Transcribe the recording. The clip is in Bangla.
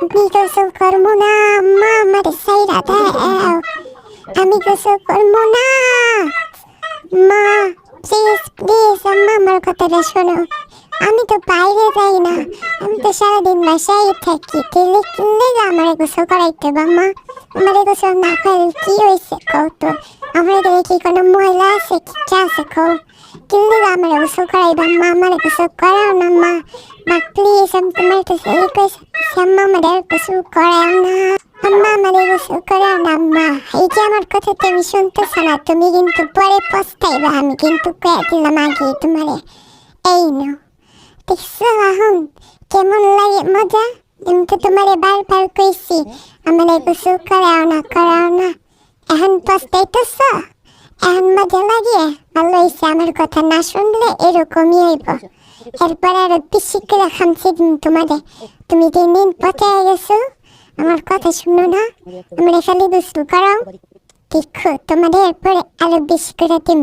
আমি গোসল করবো না, আম্মা আমার সাইরা দাও, আমি গোসল করবো না। মা প্লিজ প্লিজ আম্মা আমার কথাটা শোনো, আমি তো বাইরে যাই না, আমি তো সারাদিন বাসায় থাকি, তেলে কিনলে আমার গোসল করাইতে বা মা, আমার গোসল না করে কি হয়েছে কও তো, আমার এখানে কি কোনো ময়লা আছে কি আছে কও, কিনলে আমার গোসল করাইবা মা, আমার গোসল করাও না মা, মা প্লিজ আমি তোমার কাছে রিকোয়েস্ট করছি আম্মা আমার গোসল করাও না, আম্মা আমার গোসল করাও না আম্মা। এই যে আমার কথা তুমি শুনতেছ না, তুমি কিন্তু পরে পস্তাইবা, আমি কিন্তু কয়ে দিলাম আগে তোমারে। এই নাও দেখছো এখন কেমন লাগে মজা, আমি তো তোমারে বারবার কইছি আমার গোসল করাও না করাও না, এখন পস্তাইতেছ, এখন মজা লাগে। ভালো হয়েছে, আমার কথা না শুনলে এরকমই হইব, এরপর আরো বেশি করে খামছি তোমারে। তুমি দিন দিন পচে গেছো, আমার কথা শুনো না, আমার খালি গোসল করাও, দেখো তোমাদের এরপরে আরো বেশি করে দিন।